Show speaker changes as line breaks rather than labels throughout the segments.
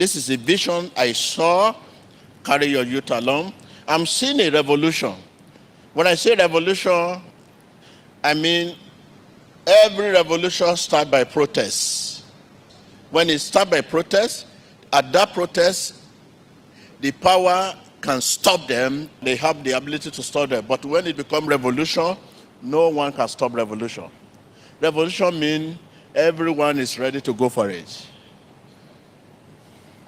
This is a vision I saw. Carry your youth along. I'm seeing a revolution. When I say revolution, I mean every revolution starts by protest. When it starts by protest, at that protest, the power can stop them. They have the ability to stop them. But when it becomes revolution, no one can stop revolution. Revolution means everyone is ready to go for it.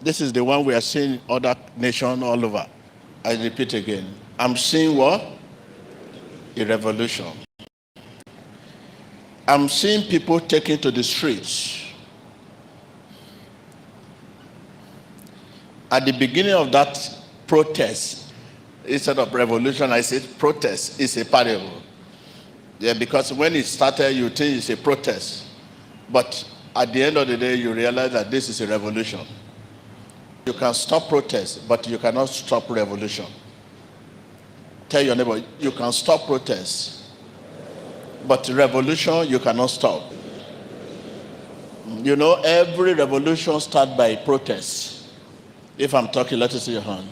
This is the one we are seeing in other nations all over. I repeat again. I'm seeing what? A revolution. I'm seeing people taken to the streets. At the beginning of that protest, instead of revolution, I said protest is a parable. Yeah, because when it started, you think it's a protest. But at the end of the day, you realize that this is a revolution. You can stop protest, but you cannot stop revolution. Tell your neighbor, you can stop protest, but revolution you cannot stop. You know, every revolution starts by protest. If I'm talking, let us see your hand.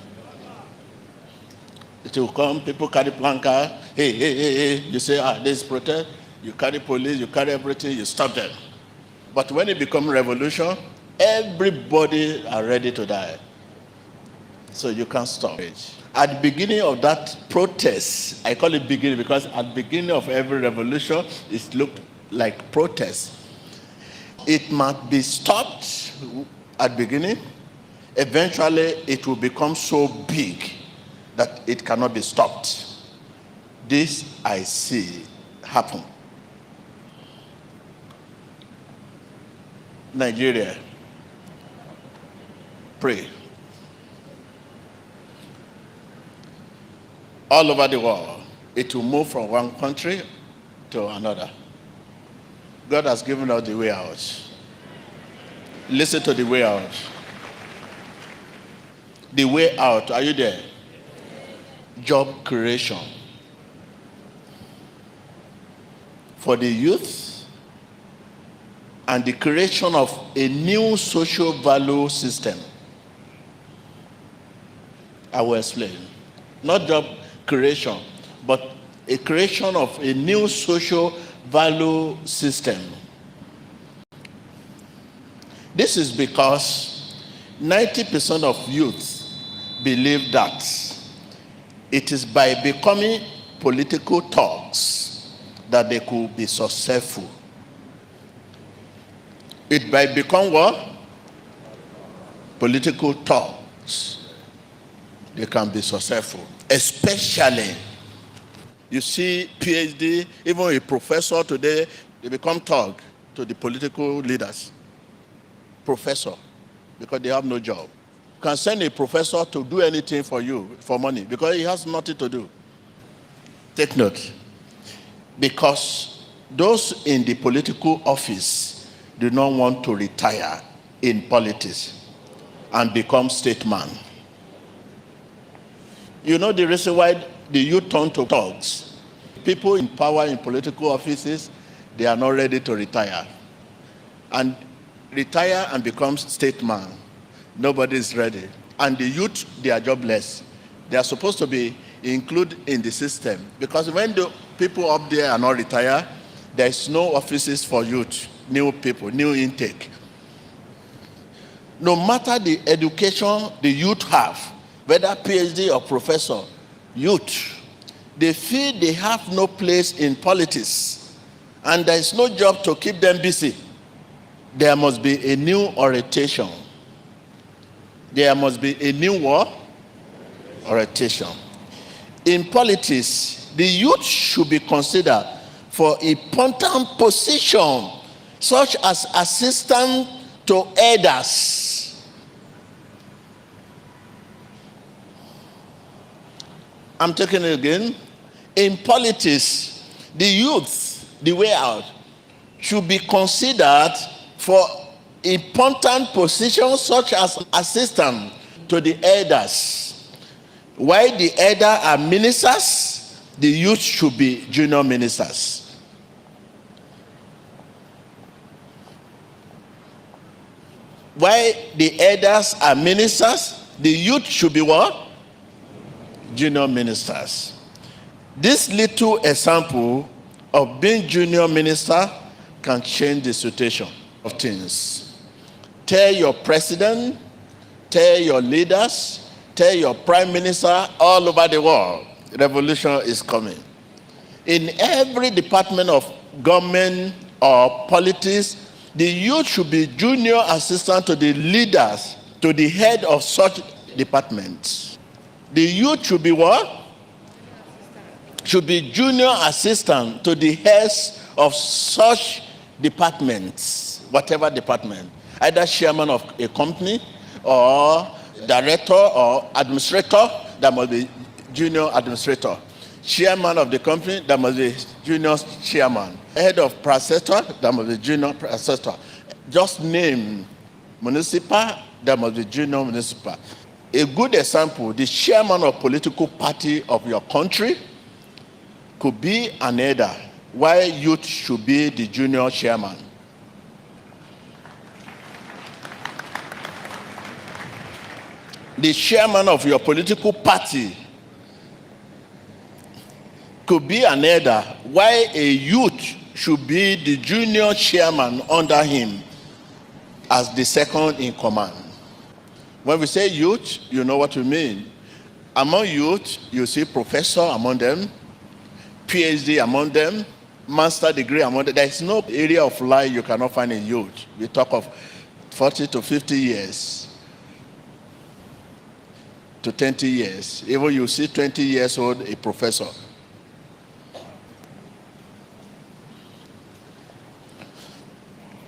It will come, people carry placard, hey, hey, hey, hey. You say, this is protest. You carry police, you carry everything, you stop them. But when it becomes revolution, everybody are ready to die. So you can't stop it. At the beginning of that protest, I call it beginning because at the beginning of every revolution, it looked like protest. It might be stopped at the beginning. Eventually, it will become so big that it cannot be stopped. This I see happen. Nigeria, pray. All over the world, it will move from one country to another. God has given us the way out. Listen to the way out. The way out, are you there? Job creation for the youth and the creation of a new social value system. I will explain. Not job creation, but a creation of a new social value system. This is because 90% of youth believe that it is by becoming political thugs that they could be successful. It by become what? Political thugs. They can be successful. Especially, you see PhD, even a professor today, they become thug to the political leaders. Professor, because they have no job. You can send a professor to do anything for you for money because he has nothing to do. Take note. Because those in the political office do not want to retire in politics and become statesman. You know the reason why the youth turn to thugs? People in power in political offices, they are not ready to retire. And retire and become statesman. Nobody is ready. And the youth, they are jobless. They are supposed to be included in the system. Because when the people up there are not retired, there is no offices for youth, new people, new intake. No matter the education the youth have, whether PhD or professor, youth, they feel they have no place in politics. And there is no job to keep them busy. There must be a new orientation. There must be a new what? Orientation. In politics, the youth should be considered for important position, such as assistant to elders. I'm taking it again. In politics, the youth, the way out, should be considered for important positions such as assistant to the elders. While the elders are ministers, the youth should be junior ministers. While the elders are ministers, the youth should be what? Junior ministers. This little example of being junior minister can change the situation of things. Tell your president, tell your leaders, tell your prime minister all over the world, revolution is coming. In every department of government or politics, the youth should be junior assistant to the leaders, to the head of such departments. The youth should be what? Should be junior assistant to the heads of such departments, whatever department, either chairman of a company or director or administrator, that must be junior administrator. Chairman of the company, that must be junior chairman. Head of processor, that must be junior processor. Just name municipal, that must be junior municipal. A good example, the chairman of political party of your country could be an elder, while youth should be the junior chairman. The chairman of your political party could be an elder, while a youth should be the junior chairman under him as the second in command. When we say youth, you know what we mean. Among youth, you see professor among them, PhD among them, master degree among them. There is no area of life you cannot find in youth. We talk of 40 to 50 years to 20 years. Even you see 20 years old, a professor.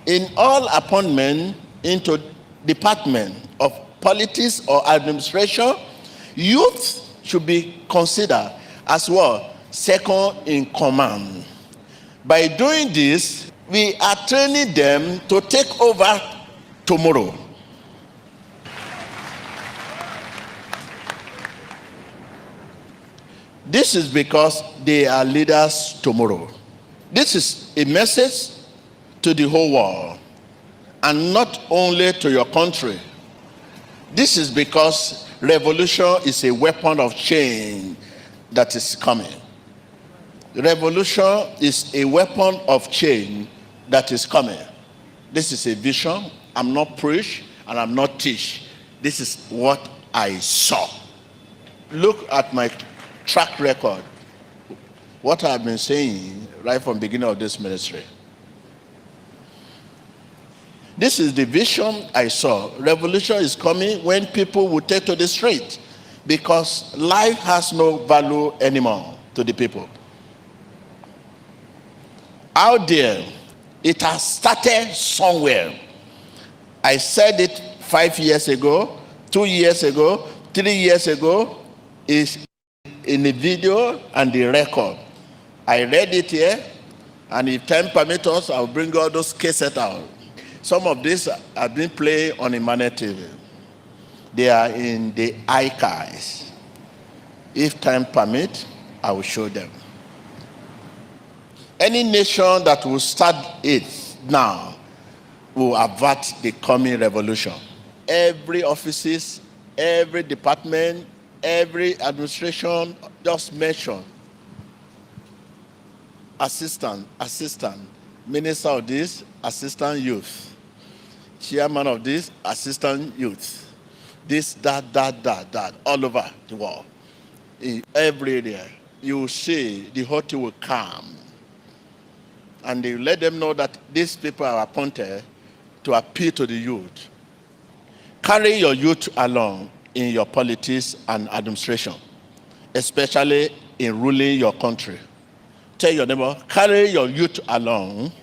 In all appointment into department of politics or administration, youth should be considered as well second in command. By doing this, we are training them to take over tomorrow. This is because they are leaders tomorrow. This is a message to the whole world, and not only to your country. This is because revolution is a weapon of change that is coming. Revolution is a weapon of change that is coming. This is a vision. I'm not preach and I'm not teach. This is what I saw. Look at my track record. What I've been saying right from the beginning of this ministry. This is the vision I saw. Revolution is coming when people will take to the street, because life has no value anymore to the people. Out there, it has started somewhere. I said it 5 years ago, 2 years ago, 3 years ago. Is in the video and the record. I read it here, and if time permits us, I'll bring all those cassettes out. Some of these have been played on Emmanuel TV. They are in the archives. If time permits, I will show them. Any nation that will start it now will avert the coming revolution. Every offices, every department, every administration, just mention assistant, minister of this, assistant youth, chairman of this, assistant youth, this, that, all over the world. In every area, you will see the whole thing will come. And they let them know that these people are appointed to appeal to the youth. Carry your youth along in your politics and administration, especially in ruling your country. Tell your neighbor, carry your youth along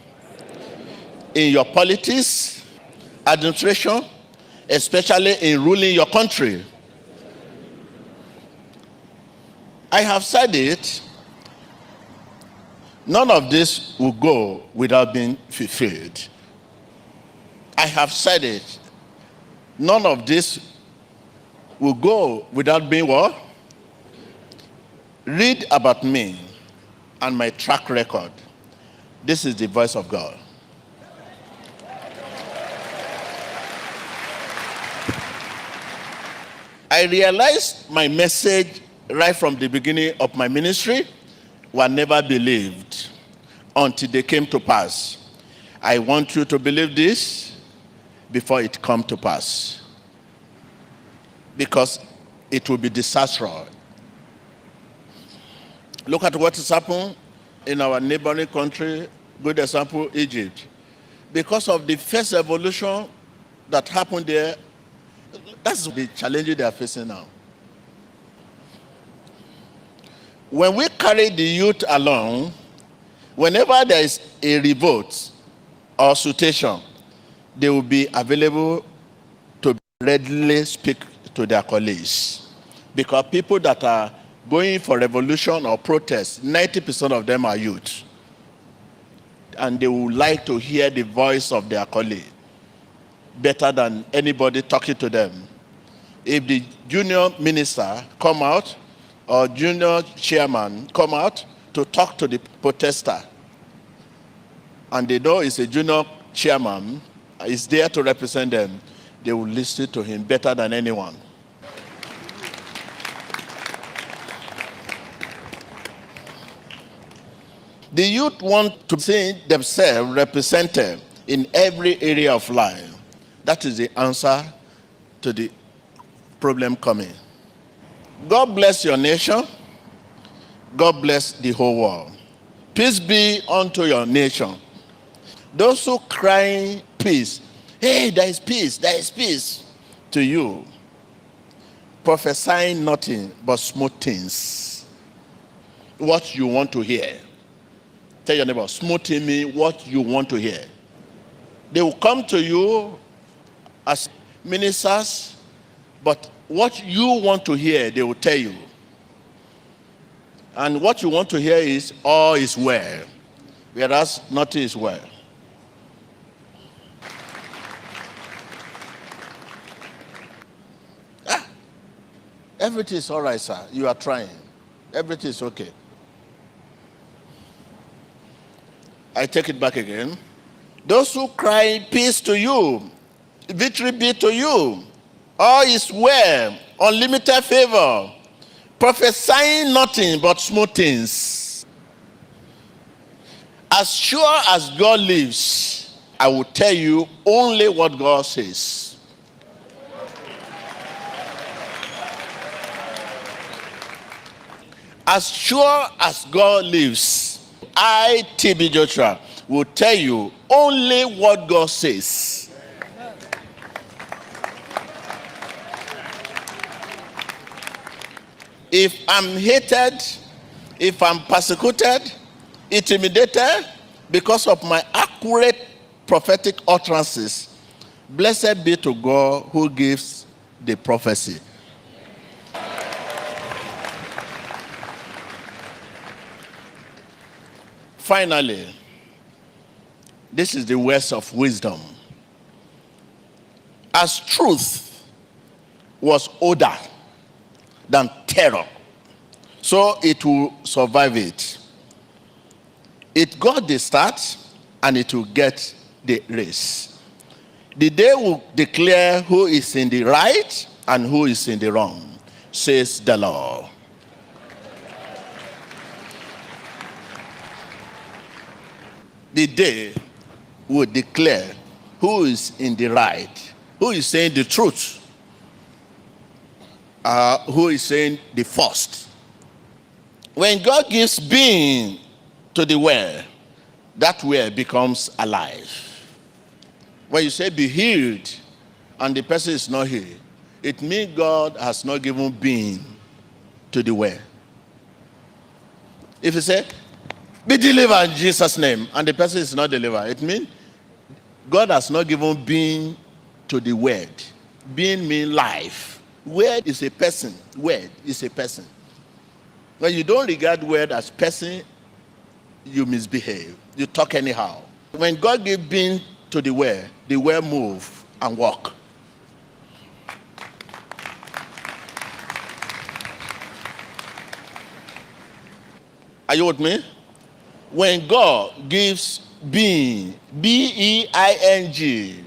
in your politics, administration, especially in ruling your country. I have said it, none of this will go without being fulfilled. I have said it, none of this will go without being what? Read about me and my track record. This is the voice of God. I realized my message right from the beginning of my ministry were never believed until they came to pass. I want you to believe this before it come to pass, because it will be disastrous. Look at what has happened in our neighboring country, good example, Egypt. Because of the first revolution that happened there, that's the challenge they are facing now. When we carry the youth along, whenever there is a revolt or situation, they will be available to readily speak to their colleagues. Because people that are going for revolution or protest, 90% of them are youth. And they would like to hear the voice of their colleague better than anybody talking to them. If the junior minister come out or junior chairman come out to talk to the protester, and they know it's a junior chairman, is there to represent them, they will listen to him better than anyone. The youth want to see themselves represented in every area of life. That is the answer to the problem coming. God bless your nation. God bless the whole world. Peace be unto your nation. Those who cry peace, hey, there is peace to you, prophesying nothing but smooth things. What you want to hear. Tell your neighbor, smoothing me what you want to hear. They will come to you as ministers, but what you want to hear, they will tell you. And what you want to hear is all is well, whereas nothing is well. Everything is all right, sir. You are trying. Everything is okay. I take it back again. Those who cry peace to you, victory be to you, all is well, unlimited favor, prophesying nothing but smooth things. As sure as God lives, I will tell you only what God says. As sure as God lives, I, T.B. Joshua, will tell you only what God says. If I'm hated, if I'm persecuted, intimidated because of my accurate prophetic utterances, blessed be to God who gives the prophecy. Finally, this is the words of wisdom. As truth was older than terror, so it will survive it. It got the start and it will get the race. The day will declare who is in the right and who is in the wrong, says the Lord. The day will declare who is in the right, who is saying the truth, who is saying the first. When God gives being to the well, that well becomes alive. When you say be healed and the person is not healed, it means God has not given being to the well. If you say, be delivered in Jesus' name, and the person is not delivered, it means God has not given being to the word. Being means life. Word is a person. Word is a person. When you don't regard word as person, you misbehave. You talk anyhow. When God gives being to the word move and walk. Are you with me? When God gives being, B-E-I-N-G,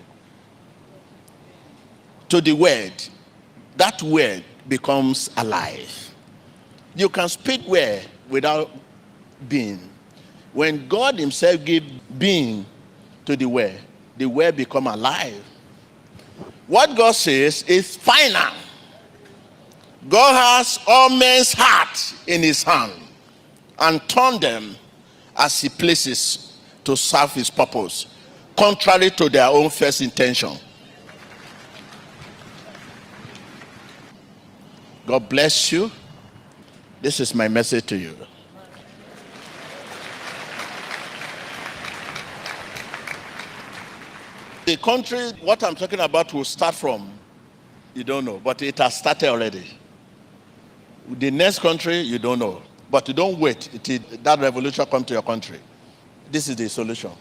to the word, that word becomes alive. You can speak where without being. When God himself gives being to the word become alive. What God says is final. God has all men's heart in his hand and turn them as he places to serve his purpose, contrary to their own first intention. God bless you. This is my message to you. The country, what I'm talking about, will start from, you don't know, but it has started already. The next country, you don't know. But you don't wait until that revolution comes to your country. This is the solution.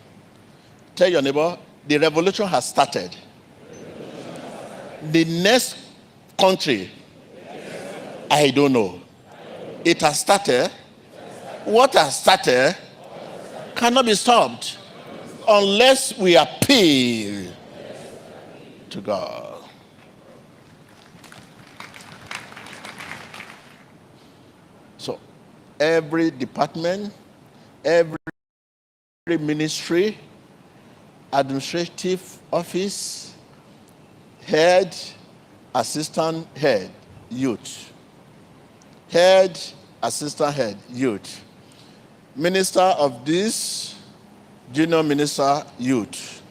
Tell your neighbor, the revolution has started. The next country, I don't know. It has started. What has started cannot be stopped unless we appeal to God. So every department, every ministry, administrative office, head, assistant head, youth. Head, assistant head, youth. Minister of this, junior minister, youth.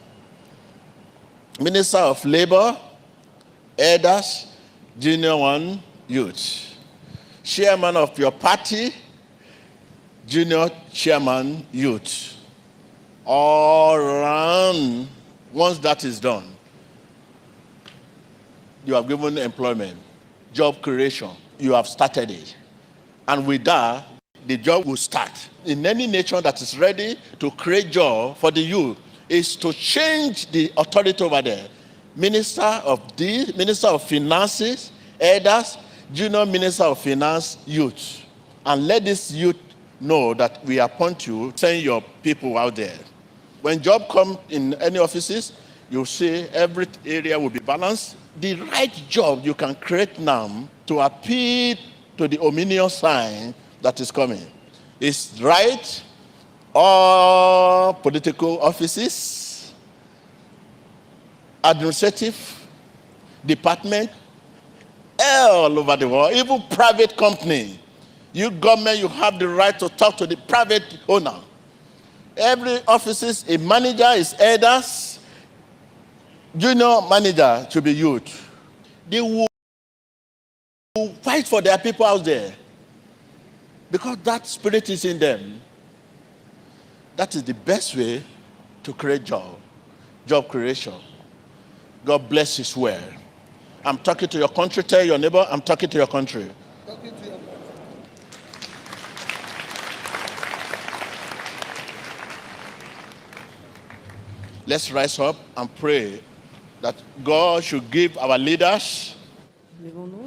Minister of labor, elders, junior one, youth. Chairman of your party, junior chairman, youth. All around, once that is done, you have given employment, job creation, you have started it. And with that, the job will start. In any nation that is ready to create job for the youth, is to change the authority over there. Minister of this, minister of finances, elders, junior minister of finance, youth. And let this youth know that we appoint you, send your people out there. When job come in any offices, you see every area will be balanced. The right job you can create now to appeal to the ominous sign that is coming is right. All political offices, administrative department, all over the world, even private company. You government, you have the right to talk to the private owner. Every offices, a manager is elders, junior manager should be youth. They will fight for their people out there because that spirit is in them. That is the best way to create job creation. God bless his word. I'm talking to your country. Tell your neighbor, I'm talking to your country. Let's rise up and pray that God should give our leaders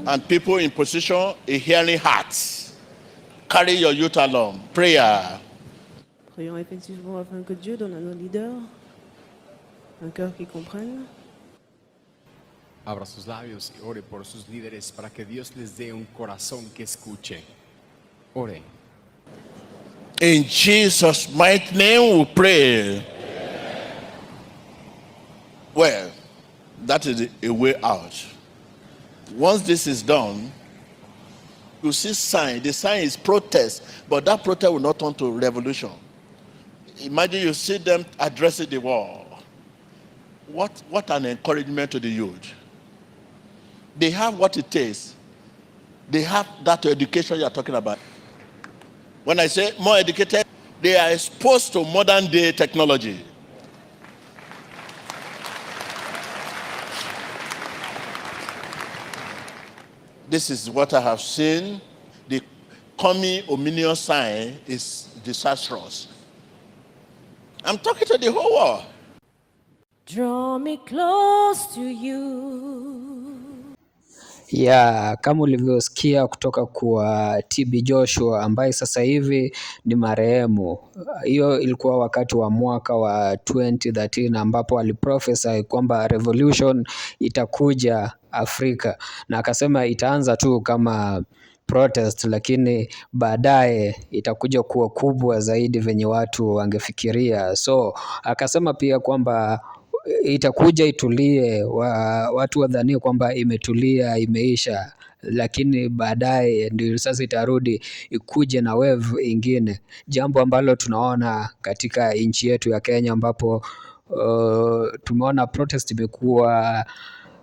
and people in position a hearing heart. Carry your youth along. Prayer.
Prions effectivement afin que Dieu donne à nos leaders un cœur qui comprenne.
Abra sus labios y ore por sus líderes para que Dios les dé un corazón que escuche. Ore.
In Jesus' mighty name we pray. Amen. Well, that is a way out. Once this is done, you see sign. The sign is protest, but that protest will not turn to revolution. Imagine you see them addressing the war. What an encouragement to the youth. They have what it takes. They have that education you are talking about. When I say more educated, they are exposed to modern day technology. This is what I have seen. The coming ominous sign is disastrous. I'm talking to the whole world.
Draw me close to you.
Ya, kama ulivyosikia kutoka kwa TB Joshua ambaye sasa hivi ni marehemu. Hiyo ilikuwa wakati wa mwaka wa 2013 ambapo aliprophesy kwamba revolution itakuja Afrika, na akasema itaanza tu kama protest, lakini baadaye itakuja kuwa kubwa zaidi venye watu wangefikiria. So akasema pia kwamba itakuja itulie, watu wadhanie kwamba imetulia imeisha, lakini baadaye ndio sasa itarudi ikuje na wave ingine, jambo ambalo tunaona katika nchi yetu ya Kenya ambapo tumeona protest imekuwa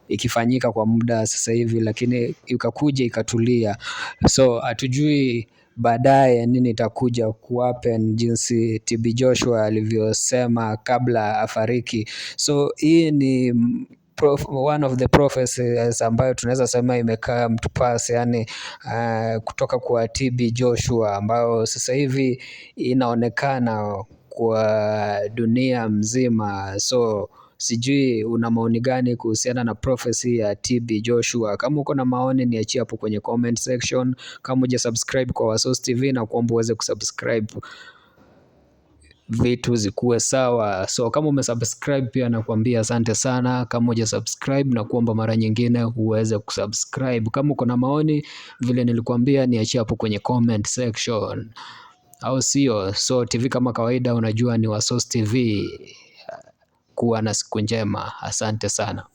ikifanyika kwa muda sasa hivi, lakini ikakuja ikatulia. So hatujui baadaye nini itakuja kuhappen, jinsi TB Joshua alivyosema kabla afariki. So hii ni one of the prophecies ambayo tunaweza sema imekaa to pass, yani kutoka kwa TB Joshua ambayo sasa hivi inaonekana kwa dunia mzima. So sijui una maoni gani kuhusiana na prophecy ya TB Joshua? Kama uko na maoni niachie hapo kwenye comment section. Kama hujasubscribe kwa Wasos TV na kuomba uweze kusubscribe vitu zikuwe sawa. So kama umesubscribe pia nakwambia asante sana. Kama hujasubscribe na kuomba mara nyingine uweze kusubscribe. Kama uko na maoni vile nilikuambia niachie hapo kwenye comment section, au sio? So TV kama kawaida unajua ni Wasos TV. Kuwa na siku njema. Asante sana.